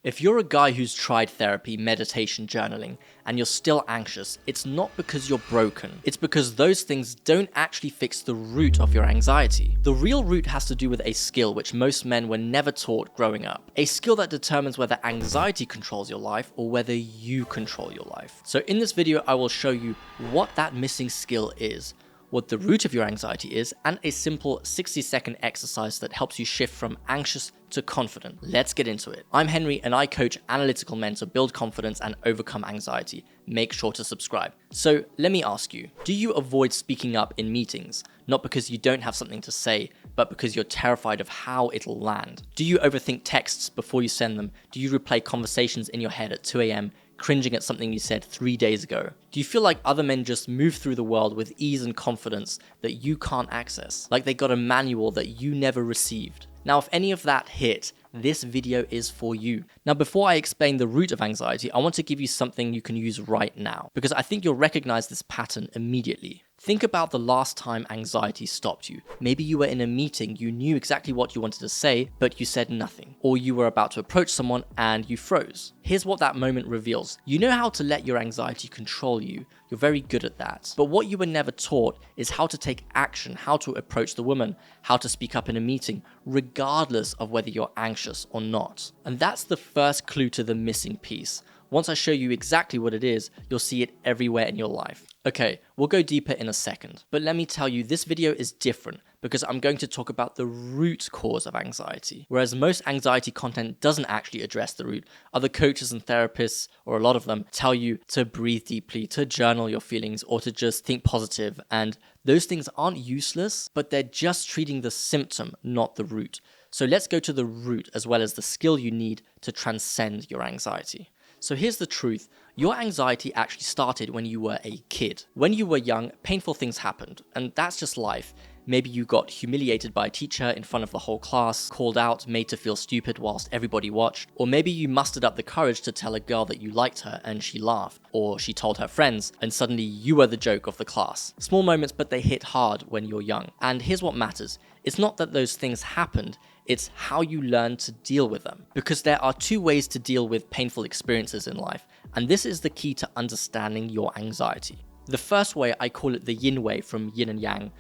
If you're a guy who's tried therapy, meditation, journaling, and you're still anxious, it's not because you're broken. It's because those things don't actually fix the root of your anxiety. The real root has to do with a skill which most men were never taught growing up. A skill that determines whether anxiety controls your life or whether you control your life. So in this video, I will show you what that missing skill is, what the root of your anxiety is, and a simple 60-second exercise that helps you shift from anxious to confident. Let's get into it. I'm Henry and I coach analytical men to build confidence and overcome anxiety. Make sure to subscribe. So let me ask you, do you avoid speaking up in meetings? Not because you don't have something to say, but because you're terrified of how it'll land. Do you overthink texts before you send them? Do you replay conversations in your head at 2 a.m., cringing at something you said 3 days ago? Do you feel like other men just move through the world with ease and confidence that you can't access? Like they got a manual that you never received? Now, if any of that hit, this video is for you. Now, before I explain the root of anxiety, I want to give you something you can use right now, because I think you'll recognize this pattern immediately. Think about the last time anxiety stopped you. Maybe you were in a meeting, you knew exactly what you wanted to say, but you said nothing. Or you were about to approach someone and you froze. Here's what that moment reveals. You know how to let your anxiety control you. You're very good at that. But what you were never taught is how to take action, how to approach the woman, how to speak up in a meeting, regardless of whether you're anxious or not. And that's the first clue to the missing piece. Once I show you exactly what it is, you'll see it everywhere in your life. Okay, we'll go deeper in a second, but let me tell you, this video is different because I'm going to talk about the root cause of anxiety. Whereas most anxiety content doesn't actually address the root. Other coaches and therapists, or a lot of them, tell you to breathe deeply, to journal your feelings, or to just think positive. And those things aren't useless, but they're just treating the symptom, not the root. So let's go to the root as well as the skill you need to transcend your anxiety. So here's the truth. Your anxiety actually started when you were a kid. When you were young, painful things happened, and that's just life. Maybe you got humiliated by a teacher in front of the whole class, called out, made to feel stupid whilst everybody watched, or maybe you mustered up the courage to tell a girl that you liked her and she laughed, or she told her friends and suddenly you were the joke of the class. Small moments, but they hit hard when you're young. And here's what matters. It's not that those things happened, it's how you learn to deal with them. Because there are two ways to deal with painful experiences in life, and this is the key to understanding your anxiety. The first way, I call it the yin way from yin and yang.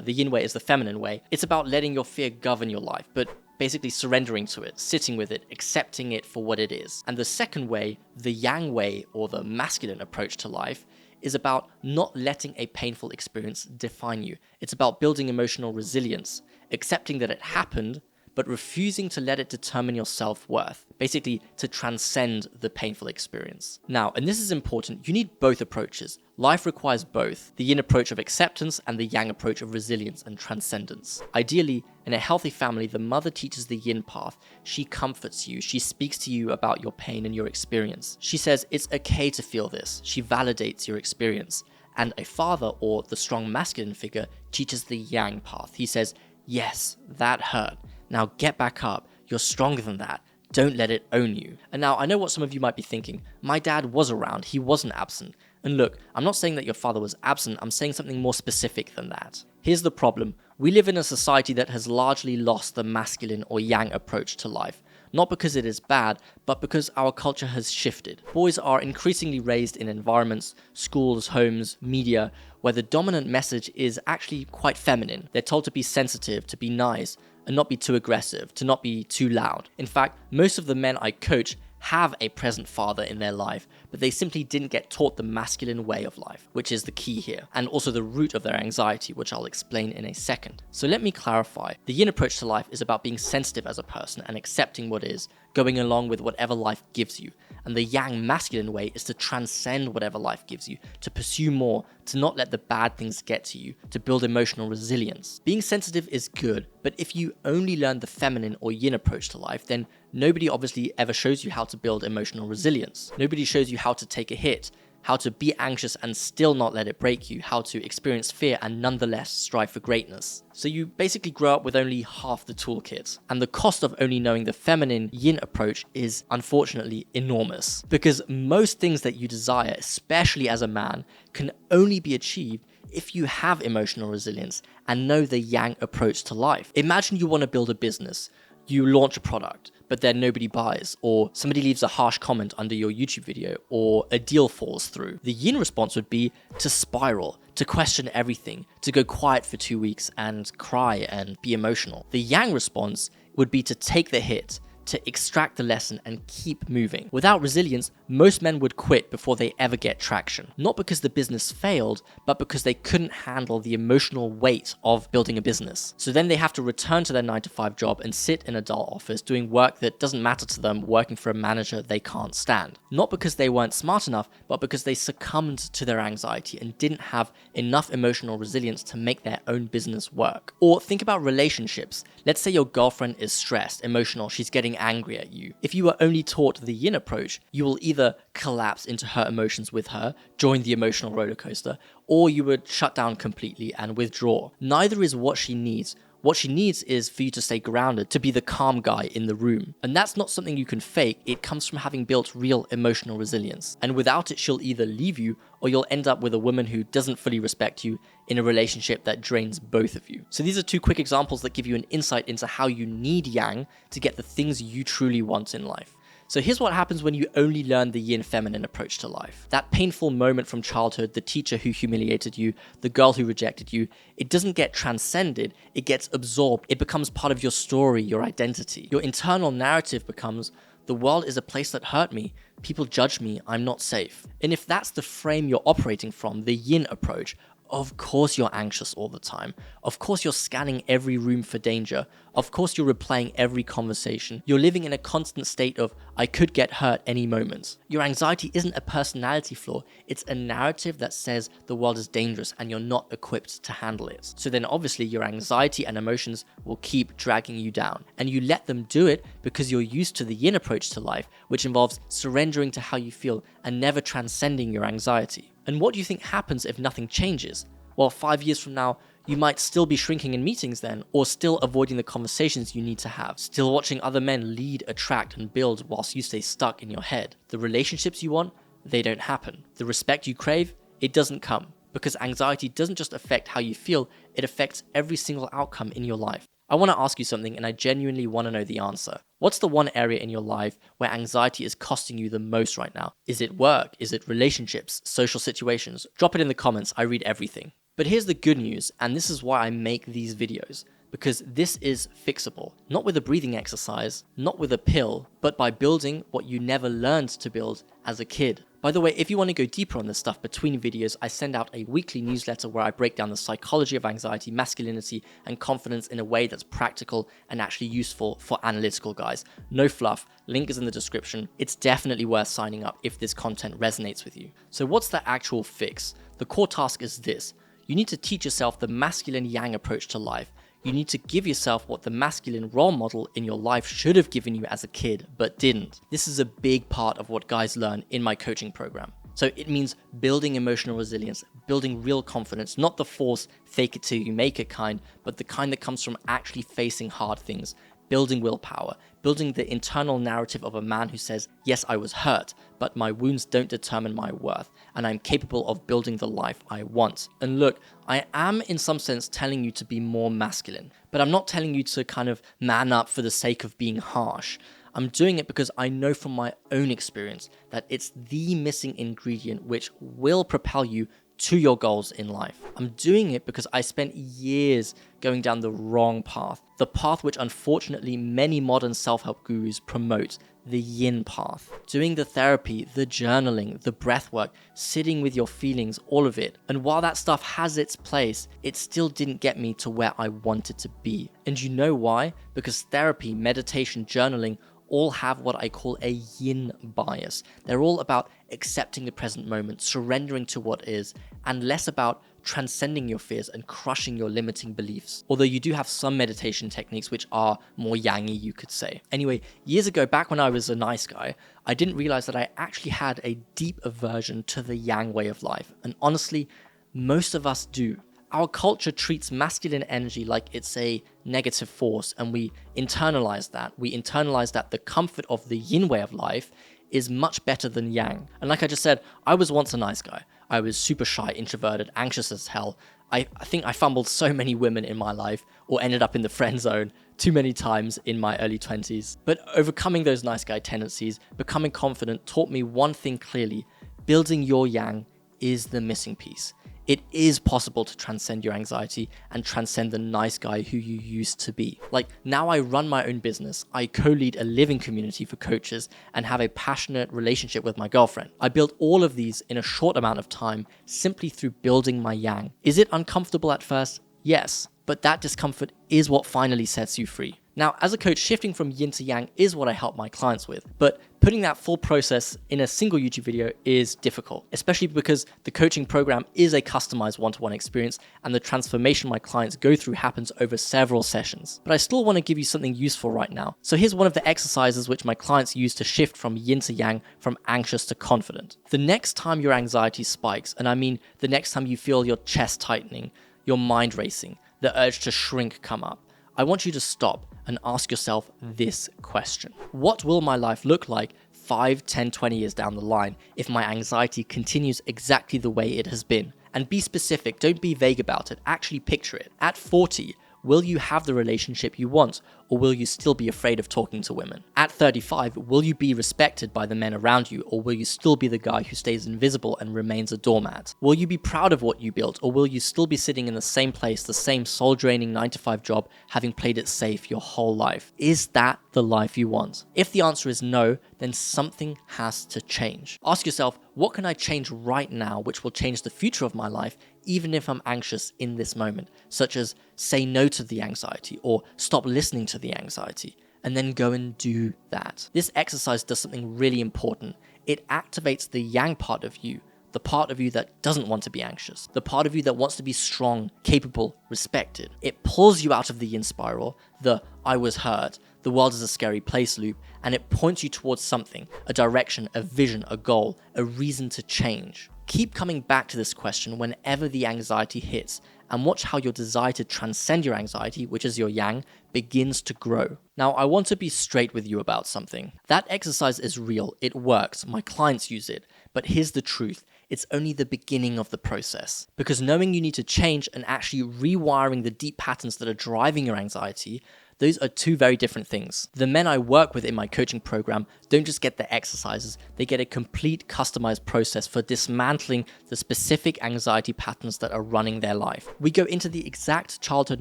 The yin way is the feminine way. It's about letting your fear govern your life, but basically surrendering to it, sitting with it, accepting it for what it is. And the second way, the yang way, or the masculine approach to life, is about not letting a painful experience define you. It's about building emotional resilience, accepting that it happened, but refusing to let it determine your self-worth, basically to transcend the painful experience. Now, and this is important, you need both approaches. Life requires both, the yin approach of acceptance and the yang approach of resilience and transcendence. Ideally, in a healthy family, the mother teaches the yin path. She comforts you, she speaks to you about your pain and your experience. She says it's okay to feel this, she validates your experience. And a father, or the strong masculine figure, teaches the yang path. He says, yes, that hurt. Now get back up, you're stronger than that, don't let it own you. And now I know what some of you might be thinking, my dad was around, he wasn't absent. And look, I'm not saying that your father was absent, I'm saying something more specific than that. Here's the problem, we live in a society that has largely lost the masculine or yang approach to life. Not because it is bad, but because our culture has shifted. Boys are increasingly raised in environments, schools, homes, media, where the dominant message is actually quite feminine. They're told to be sensitive, to be nice, and not be too aggressive, to not be too loud. In fact, most of the men I coach have a present father in their life, but they simply didn't get taught the masculine way of life, which is the key here, and also the root of their anxiety, which I'll explain in a second. So let me clarify. The yin approach to life is about being sensitive as a person and accepting what is, going along with whatever life gives you. And the yang masculine way is to transcend whatever life gives you, to pursue more, to not let the bad things get to you, to build emotional resilience. Being sensitive is good, but if you only learn the feminine or yin approach to life, then nobody obviously ever shows you how to build emotional resilience. Nobody shows you how to take a hit, how to be anxious and still not let it break you, how to experience fear and nonetheless strive for greatness. So you basically grow up with only half the toolkit. And the cost of only knowing the feminine yin approach is unfortunately enormous. Because most things that you desire, especially as a man, can only be achieved if you have emotional resilience and know the yang approach to life. Imagine you want to build a business. You launch a product, but then nobody buys, or somebody leaves a harsh comment under your YouTube video, or a deal falls through. The yin response would be to spiral, to question everything, to go quiet for 2 weeks and cry and be emotional. The yang response would be to take the hit, to extract the lesson and keep moving. Without resilience, most men would quit before they ever get traction. Not because the business failed, but because they couldn't handle the emotional weight of building a business. So then they have to return to their 9-to-5 job and sit in a dull office doing work that doesn't matter to them, working for a manager they can't stand. Not because they weren't smart enough, but because they succumbed to their anxiety and didn't have enough emotional resilience to make their own business work. Or think about relationships. Let's say your girlfriend is stressed, emotional, she's getting angry at you. If you were only taught the yin approach, you will either collapse into her emotions with her, join the emotional roller coaster, or you would shut down completely and withdraw. Neither is what she needs. What she needs is for you to stay grounded, to be the calm guy in the room. And that's not something you can fake, it comes from having built real emotional resilience. And without it, she'll either leave you, or you'll end up with a woman who doesn't fully respect you in a relationship that drains both of you. So these are 2 quick examples that give you an insight into how you need yang to get the things you truly want in life. So here's what happens when you only learn the yin feminine approach to life. That painful moment from childhood, the teacher who humiliated you, the girl who rejected you, it doesn't get transcended, it gets absorbed. It becomes part of your story, your identity. Your internal narrative becomes, the world is a place that hurt me, people judge me, I'm not safe. And if that's the frame you're operating from, the yin approach, of course you're anxious all the time. Of course you're scanning every room for danger. Of course you're replaying every conversation. You're living in a constant state of, I could get hurt any moment. Your anxiety isn't a personality flaw, it's a narrative that says the world is dangerous and you're not equipped to handle it. So then obviously your anxiety and emotions will keep dragging you down. And you let them do it because you're used to the yin approach to life, which involves surrendering to how you feel and never transcending your anxiety. And what do you think happens if nothing changes? Well, 5 years from now, you might still be shrinking in meetings then, or still avoiding the conversations you need to have, still watching other men lead, attract, and build whilst you stay stuck in your head. The relationships you want, they don't happen. The respect you crave, it doesn't come. Because anxiety doesn't just affect how you feel, it affects every single outcome in your life. I want to ask you something and I genuinely want to know the answer. What's the one area in your life where anxiety is costing you the most right now? Is it work? Is it relationships? Social situations? Drop it in the comments, I read everything. But here's the good news, and this is why I make these videos. Because this is fixable. Not with a breathing exercise, not with a pill, but by building what you never learned to build as a kid. By the way, if you want to go deeper on this stuff between videos, I send out a weekly newsletter where I break down the psychology of anxiety, masculinity, and confidence in a way that's practical and actually useful for analytical guys. No fluff, link is in the description. It's definitely worth signing up if this content resonates with you. So what's the actual fix? The core task is this. You need to teach yourself the masculine yang approach to life. You need to give yourself what the masculine role model in your life should have given you as a kid, but didn't. This is a big part of what guys learn in my coaching program. So it means building emotional resilience, building real confidence, not the false fake it till you make it kind, but the kind that comes from actually facing hard things, building willpower, building the internal narrative of a man who says, yes, I was hurt, but my wounds don't determine my worth, and I'm capable of building the life I want. And look, I am in some sense telling you to be more masculine, but I'm not telling you to kind of man up for the sake of being harsh. I'm doing it because I know from my own experience that it's the missing ingredient which will propel you to your goals in life. I'm doing it because I spent years going down the wrong path, the path which unfortunately many modern self-help gurus promote, the yin path. Doing the therapy, the journaling, the breath work, sitting with your feelings, all of it. And while that stuff has its place, it still didn't get me to where I wanted to be. And you know why? Because therapy, meditation, journaling, all have what I call a yin bias. They're all about accepting the present moment, surrendering to what is, and less about transcending your fears and crushing your limiting beliefs. Although you do have some meditation techniques which are more yangy, you could say. Anyway, years ago, back when I was a nice guy, I didn't realize that I actually had a deep aversion to the yang way of life. And honestly, most of us do. Our culture treats masculine energy like it's a negative force, and we internalize that. We internalize that the comfort of the yin way of life is much better than yang. And like I just said, I was once a nice guy. I was super shy, introverted, anxious as hell. I think I fumbled so many women in my life, or ended up in the friend zone too many times in my early 20s. But overcoming those nice guy tendencies, becoming confident, taught me one thing clearly: building your yang is the missing piece. It is possible to transcend your anxiety and transcend the nice guy who you used to be. Like, now I run my own business, I co-lead a living community for coaches, and have a passionate relationship with my girlfriend. I built all of these in a short amount of time simply through building my yang. Is it uncomfortable at first? Yes, but that discomfort is what finally sets you free. Now, as a coach, shifting from yin to yang is what I help my clients with, but putting that full process in a single YouTube video is difficult, especially because the coaching program is a customized one-to-one experience and the transformation my clients go through happens over several sessions. But I still want to give you something useful right now. So here's one of the exercises which my clients use to shift from yin to yang, from anxious to confident. The next time your anxiety spikes, and I mean the next time you feel your chest tightening, your mind racing, the urge to shrink come up, I want you to stop and ask yourself this question: what will my life look like 5, 10, 20 years down the line if my anxiety continues exactly the way it has been? And be specific, don't be vague about it, actually picture it. At 40, will you have the relationship you want, or will you still be afraid of talking to women? At 35, will you be respected by the men around you, or will you still be the guy who stays invisible and remains a doormat? Will you be proud of what you built, or will you still be sitting in the same place, the same soul-draining 9-to-5 job, having played it safe your whole life? Is that the life you want? If the answer is no, then something has to change. Ask yourself, what can I change right now which will change the future of my life, even if I'm anxious in this moment? Such as say no to the anxiety, or stop listening to the anxiety, and then go and do that. This exercise does something really important. It activates the yang part of you, the part of you that doesn't want to be anxious, the part of you that wants to be strong, capable, respected. It pulls you out of the yin spiral, the I was hurt, the world is a scary place loop, and it points you towards something, a direction, a vision, a goal, a reason to change. Keep coming back to this question whenever the anxiety hits, and watch how your desire to transcend your anxiety, which is your yang, begins to grow. Now, I want to be straight with you about something. That exercise is real, it works, my clients use it, but here's the truth. It's only the beginning of the process. Because knowing you need to change and actually rewiring the deep patterns that are driving your anxiety, those are two very different things. The men I work with in my coaching program don't just get the exercises, they get a complete customized process for dismantling the specific anxiety patterns that are running their life. We go into the exact childhood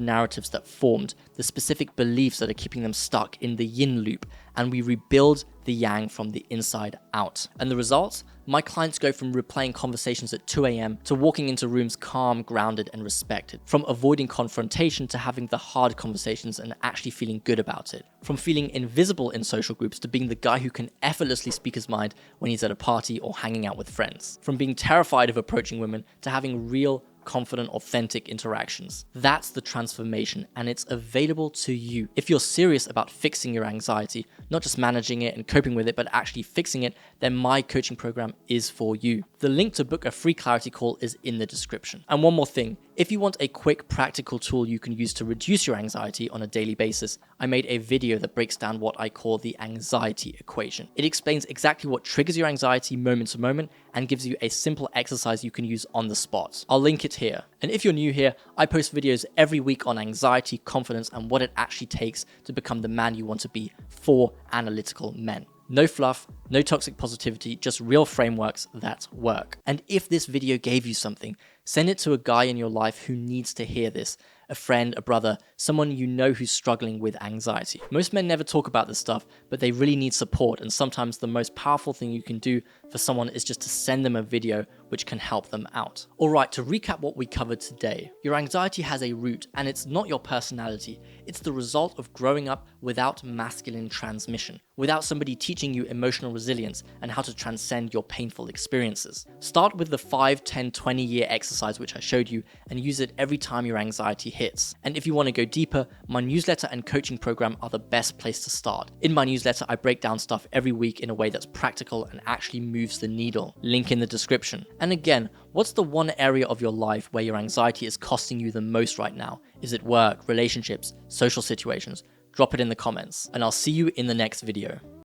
narratives that formed, the specific beliefs that are keeping them stuck in the yin loop, and we rebuild the yang from the inside out. And the results? My clients go from replaying conversations at 2 a.m. to walking into rooms calm, grounded, and respected. From avoiding confrontation to having the hard conversations and actually feeling good about it. From feeling invisible in social groups to being the guy who can effortlessly speak his mind when he's at a party or hanging out with friends. From being terrified of approaching women to having real, confident, authentic interactions. That's the transformation, and it's available to you. If you're serious about fixing your anxiety, not just managing it and coping with it, but actually fixing it, then my coaching program is for you. The link to book a free clarity call is in the description. And one more thing, if you want a quick practical tool you can use to reduce your anxiety on a daily basis, I made a video that breaks down what I call the anxiety equation. It explains exactly what triggers your anxiety moment to moment and gives you a simple exercise you can use on the spot. I'll link it here. And if you're new here, I post videos every week on anxiety, confidence, and what it actually takes to become the man you want to be for analytical men. No fluff, no toxic positivity, just real frameworks that work. And if this video gave you something, send it to a guy in your life who needs to hear this. A friend, a brother, someone you know who's struggling with anxiety. Most men never talk about this stuff, but they really need support, and sometimes the most powerful thing you can do for someone is just to send them a video which can help them out. Alright, to recap what we covered today, your anxiety has a root, and it's not your personality. It's the result of growing up without masculine transmission, without somebody teaching you emotional resilience and how to transcend your painful experiences. Start with the 5, 10, 20-year exercise which I showed you, and use it every time your anxiety hits. And if you want to go deeper, my newsletter and coaching program are the best place to start. In my newsletter, I break down stuff every week in a way that's practical and actually moves the needle. Link in the description. And again, what's the one area of your life where your anxiety is costing you the most right now? Is it work, relationships, social situations? Drop it in the comments, and I'll see you in the next video.